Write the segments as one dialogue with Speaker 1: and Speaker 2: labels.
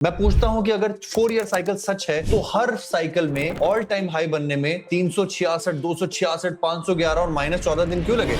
Speaker 1: मैं पूछता हूं कि अगर 4 ईयर साइकिल सच है तो हर साइकिल में ऑल टाइम हाई बनने में 366, 266, 511 और -14 दिन क्यों लगे?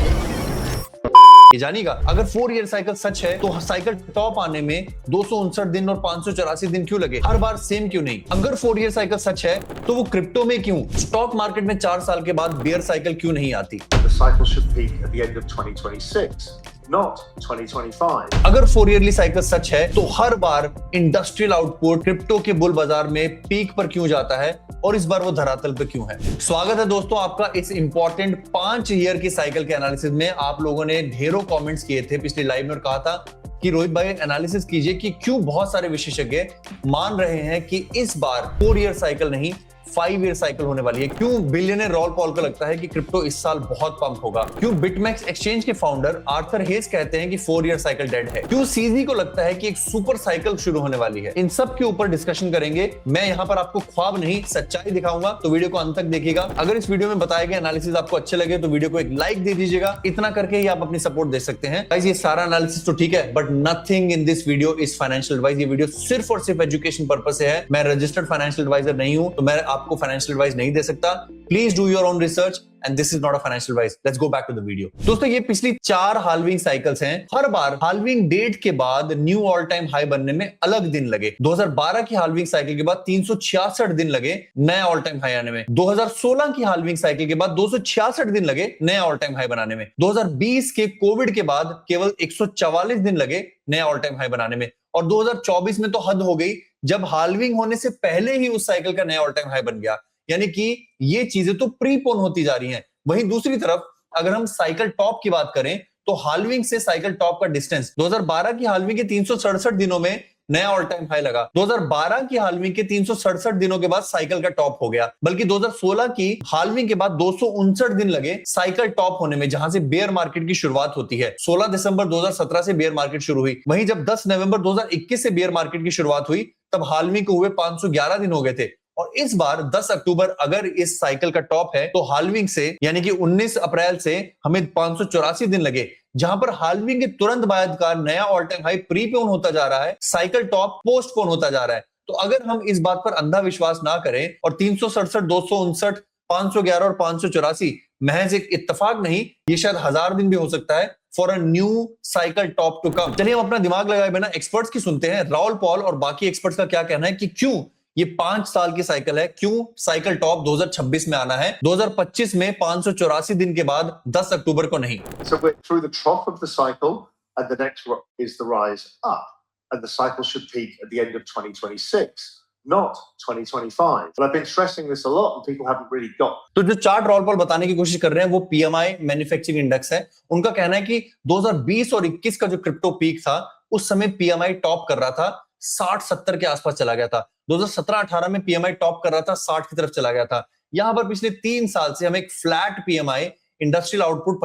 Speaker 1: ये जानिएगा, अगर 4 ईयर साइकिल सच है तो साइकिल टॉप आने में 259 दिन और 584 दिन क्यों लगे? हर बार सेम क्यों नहीं? अगर 4 ईयर साइकिल सच है तो वो क्रिप्टो में क्यों? स्टॉक मार्केट में 4 साल के बाद बेयर साइकिल क्यों नहीं आती?
Speaker 2: The cycle should peak at the end of 2026, not 2025.
Speaker 1: अगर 4 ईयरली साइकिल सच है तो हर बार इंडस्ट्रियल आउटपुट क्रिप्टो के बुल बाजार में पीक पर क्यों जाता है और इस बार वो धरातल पे क्यों है? स्वागत है दोस्तों आपका इस इंपॉर्टेंट 5 ईयर की साइकिल के एनालिसिस में। आप लोगों ने ढेरों कमेंट्स किए थे पिछली लाइव में और कहा था कि रोहित भाई एनालिसिस कीजिए कि क्यों बहुत सारे विशेषज्ञ मान रहे हैं कि इस बार 4 ईयर साइकिल नहीं 5 ईयर साइकिल होने वाली है। क्यों बिलियनर रॉल पॉल को लगता है कि क्रिप्टो इस साल बहुत पंप होगा? क्यों बिटमैक्स एक्सचेंज के फाउंडर आर्थर हेज कहते हैं कि 4 ईयर साइकिल डेड है? क्यों सीजी को लगता है कि एक सुपर साइकिल शुरू होने वाली है? इन सब के ऊपर डिस्कशन करेंगे। मैं यहाँ पर आपको ख्वाब नहीं सच्चाई दिखाऊंगा, तो वीडियो को अंत तक देखिएगा। अगर इस वीडियो में बताए गए एनालिसिस आपको अच्छे लगे तो वीडियो को एक लाइक दे दीजिएगा। इतना करके ही आप अपनी सपोर्ट दे सकते हैं। गाइस ये सारा एनालिसिस तो ठीक है, but nothing in this video is financial advice. ये वीडियो सिर्फ और सिर्फ एजुकेशन पर्पस से है। मैं रजिस्टर्ड फाइनेंशियल एडवाइजर नहीं हूं, तो मैं आपको फाइनेंशियल एडवाइस नहीं दे सकता। Please do your own research and this is not a financial advice. Let's go back to the video. दोस्तों ये पिछली 4 हाल्विंग साइकिल्स हैं। हर बार हाल्विंग डेट के बाद न्यू ऑल टाइम हाई बनने में अलग दिन लगे। 2012 की हाल्विंग साइकिल के बाद 366 दिन लगे नया ऑल टाइम हाई आने में। 2016 की हाल्विंग साइकिल के बाद 266 दिन लगे नया ऑल टाइम हाई बनाने में। 2020 के कोविड के बाद केवल 144 दिन लगे नया ऑल टाइम हाई बनाने में। और 2024 में तो हद हो गई जब हाल्विंग होने से पहले ही उस साइकिल का नया ऑल टाइम हाई बन गया। यानी कि ये चीजें तो प्रीपोन होती जा रही हैं। वहीं दूसरी तरफ अगर हम साइकिल टॉप की बात करें तो हाल्विंग से साइकिल टॉप का डिस्टेंस 2012 की हाल्विंग के 367 दिनों में नया ऑल टाइम हाई लगा। 2012 की हाल्विंग के 367 दिनों के बाद साइकिल का टॉप हो गया। बल्कि 2016 की हाल्विंग के बाद 259 दिन लगे साइकिल टॉप होने में, जहां से बेयर मार्केट की शुरुआत होती है। 16 दिसंबर 2017 से बेयर मार्केट शुरू हुई। वहीं जब 10 नवंबर 2021 से बेयर मार्केट की शुरुआत हुई तब हाल्विंग को हुए 511 दिन हो गए थे। और इस बार 10 अक्टूबर अगर इस साइकिल का टॉप है तो हाल्विंग से यानी कि 19 अप्रैल से हमें 584 दिन लगे, जहां पर हाल्विंग के तुरंत बाद का नया ऑल टाइम हाई प्रीपोन होता जा रहा है, साइकिल टॉप पोस्टपोन होता जा रहा है। तो अगर हम इस बात पर अंधा विश्वास ना करें और 367, 259, 511 और 584 महज एक इत्तेफाक नहीं, ये शायद 1000 दिन भी हो सकता है for a new cycle top to come. चलिए हम अपना दिमाग लगाए बिना एक्सपर्ट्स की सुनते हैं। राहुल पॉल और बाकी एक्सपर्ट्स का क्या कहना है कि क्यों ये 5 साल की साइकिल है, क्यों साइकिल टॉप 2026 में आना है, 2025 में 584 दिन के बाद 10 अक्टूबर को नहीं।
Speaker 2: So we're through the trough of the cycle, and the next is the rise up, and the cycle should peak at the end of 2026, not 2025. But I've been stressing this a lot, and people haven't really got.
Speaker 1: तो जो chart roll Paul बताने की कोशिश कर रहे हैं वो PMI manufacturing index है। उनका कहना है कि 2020 और 21 का जो क्रिप्टो पीक था उस समय पीएमआई टॉप कर रहा था, 60-70 के आसपास चला गया था। 2017-18 में पीएमआई टॉप कर रहा था, 60 की तरफ चला गया था। यहां पर पिछले 3 साल से हम एक flat PMI industrial output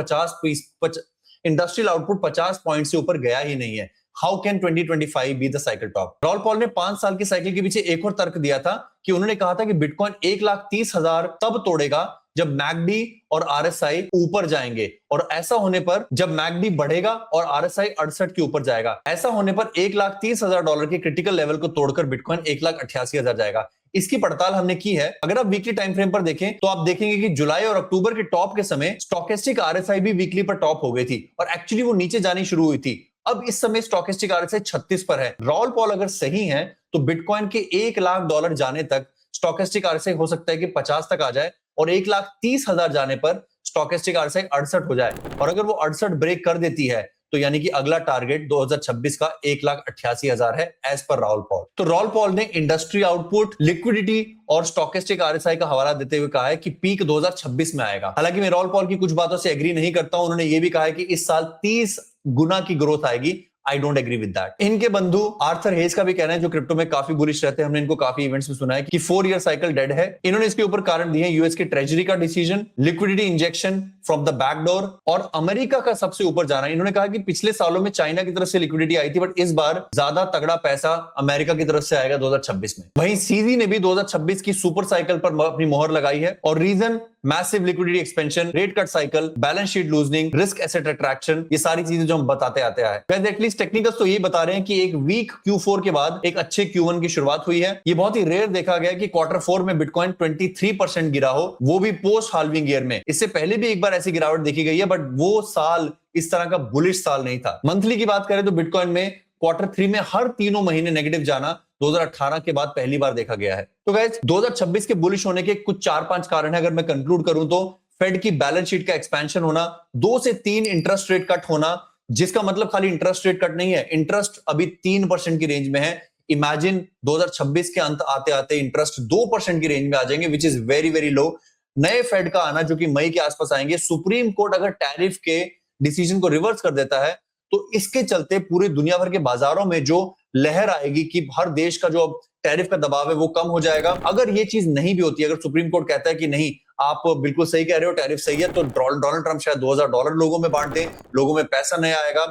Speaker 1: 50 point से ऊपर गया ही नहीं है। How can 2025 be the cycle top? Raoul Pal ने 5 साल की साइकिल के पीछे एक और तर्क दिया था कि उन्होंने कहा था कि बिटकॉइन 1,30,000 तब तोड़ेगा जब मैकडी और आरएसआई ऊपर जाएंगे, और ऐसा होने पर जब मैकडी बढ़ेगा और आरएसआई 68 के ऊपर जाएगा, ऐसा होने पर $1,30,000 के क्रिटिकल लेवल को तोड़कर बिटकॉइन 1,88,000 जाएगा। इसकी पड़ताल हमने की है। अगर आप वीकली टाइम फ्रेम पर देखें तो आप देखेंगे कि जुलाई और अक्टूबर के टॉप के समय स्टोकेस्टिक आरएसआई भी वीकली पर टॉप हो गई थी और एक्चुअली वो नीचे जानी शुरू हुई थी। अब इस समय स्टोकेस्टिक आरएसआई 36 पर है। रॉल पॉल अगर सही है तो बिटकॉइन के $1,00,000 जाने तक स्टोकेस्टिक आरएसआई हो सकता है कि 50 तक आ जाए और 1,30,000 जाने पर स्टोकेस्टिक आरएसआई 68 हो जाए। और अगर वो 68 ब्रेक कर देती है तो यानी कि अगला टारगेट 2026 का 1,88,000 है एज पर राहुल पॉल। तो राहुल पॉल ने इंडस्ट्री आउटपुट, लिक्विडिटी और स्टोकेस्टिक आरएसआई का हवाला देते हुए कहा है कि पीक 2026 में आएगा। हालांकि मैं राहुल पॉल की कुछ बातों से एग्री नहीं करता हूं। उन्होंने ये भी कहा है कि इस साल 30 गुना की ग्रोथ आएगी। I don't agree with that. इनके बंधु आर्थर हेज का भी कहना है, जो क्रिप्टो में काफी बुलिश रहते हैं, हमने इनको काफी इवेंट्स में सुना है कि 4 ईयर साइकिल डेड है। इन्होंने इसके ऊपर कारण दिए हैं यूएस के ट्रेजरी का decision, liquidity injection, from the back door और अमेरिका का सबसे ऊपर जाना। इन्होंने कहा कि पिछले सालों में चाइना की तरफ से लिक्विडिटी आई थी, बट इस बार ज्यादा तगड़ा पैसा अमेरिका की तरफ से आएगा 2026 में। वहीं सीजी ने भी 2026 की सुपर साइकिल पर अपनी मोहर लगाई है और reason massive liquidity expansion, rate cut cycle, balance sheet loosening, risk asset attraction, ये सारी चीजें जो हम बताते आते आए। गाइस एटलीस्ट टेक्निकल्स तो ये बता रहे हैं कि एक वीक Q4 के बाद एक अच्छे Q1 की शुरुआत हुई है। ये बहुत ही रेयर देखा गया कि क्वार्टर 4 में बिटकॉइन 23% गिरा हो, वो भी पोस्ट हाल्विंग ईयर में। इससे पहले भी एक बार ऐसी गिरावट देखी गई है, बट वो साल इस तरह का बुलिश साल नहीं था। मंथली की बात करें तो बिटकॉइन में क्वार्टर 3 में हर तीनों महीने नेगेटिव जाना 2018 के बाद पहली बार देखा गया है। तो गाइस 2026 के बुलिश होने के कुछ 4-5 कारण है। अगर मैं कंक्लूड करूं तो फेड की बैलेंस शीट का एक्सपेंशन होना, 2 से 3 इंटरेस्ट रेट कट होना, जिसका मतलब खाली इंटरेस्ट रेट कट नहीं है, इंटरेस्ट अभी 3% की रेंज में है। इमेजिन 2026 के अंत आते आते इंटरेस्ट 2% की रेंज में आ जाएंगे, which is very very low. नए फेड का आना जो कि मई के आसपास आएंगे। सुप्रीम कोर्ट अगर टैरिफ के डिसीजन को रिवर्स कर देता है तो इसके चलते पूरी दुनिया भर के बाजारों में जो लहर आएगी कि हर देश का जो टैरिफ का दबाव है वो कम हो जाएगा। अगर ये चीज नहीं भी होती, अगर सुप्रीम कोर्ट कहता है कि नहीं आप बिल्कुल सही कह रहे हो, टैरिफ सही है, तो डोनाल्ड ट्रंप शायद $2000 लोगों में बांट दें, लोगों में पैसा नहीं आएगा।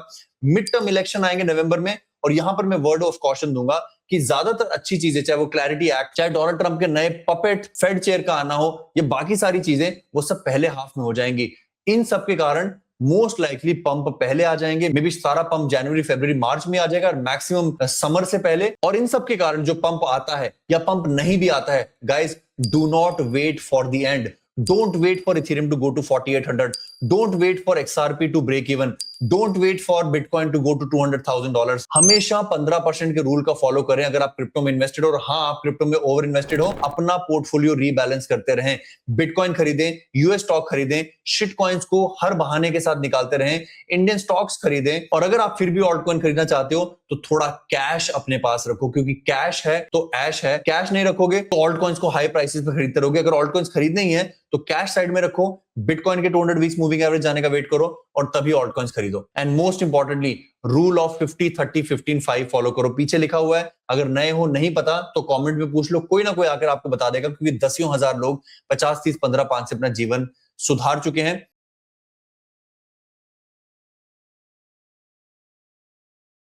Speaker 1: मिड टर्म इलेक्शन आएंगे नवंबर में, और यहां पर मैं वर्ड ऑफ कॉशन दूंगा कि ज्यादातर अच्छी चीजें, चाहे वो क्लैरिटी एक्ट, चाहे डोनाल्ड ट्रंप के नए पपेट फेड चेयर का आना हो, ये बाकी सारी चीजें वो सब पहले हाफ में हो जाएंगी। इन सब के कारण मोस्ट लाइकली पंप पहले आ जाएंगे। मे बी सारा पंप जनवरी, फरवरी, मार्च में आ जाएगा, मैक्सिमम समर से पहले। और इन सब के कारण जो पंप आता है या पंप नहीं भी आता है, guys do not wait for the end. Don't wait for Ethereum to go to 4800. Don't wait for XRP to break even. Don't wait for Bitcoin to go to $200,000. हमेशा 15% के रूल का फॉलो करें अगर आप क्रिप्टो में invested हो, और हाँ आप क्रिप्टो में ओवर इन्वेस्टेड हो, अपना पोर्टफोलियो रीबैलेंस करते रहें। बिटकॉइन खरीदें, यूएस स्टॉक खरीदें, शिट कॉइन्स को हर बहाने के साथ निकालते रहें, इंडियन स्टॉक्स खरीदें, और अगर आप फिर भी ऑल्ट कॉइन खरीदना चाहते हो तो थोड़ा कैश अपने पास रखो, क्योंकि कैश है तो ऐश है। कैश नहीं रखोगे तो ऑल्ट कॉइन्स को हाई प्राइसेस पे खरीदते रहोगे। अगर ऑल्ट कॉइन्स खरीदने ही है तो कैश साइड में रखो, बिटकॉइन के 200 वीक्स मूविंग एवरेज जाने का वेट करो और तभी ऑल्ट कॉइन्स खरीदो। And most importantly rule of 50-30-15-5 follow करो। पीछे लिखा हुआ है, अगर नए हो नहीं पता तो कमेंट में पूछ लो, कोई ना कोई आकर आपको बता देगा, क्योंकि दसियों हजार लोग 50-30-15-5 से अपना जीवन सुधार चुके हैं।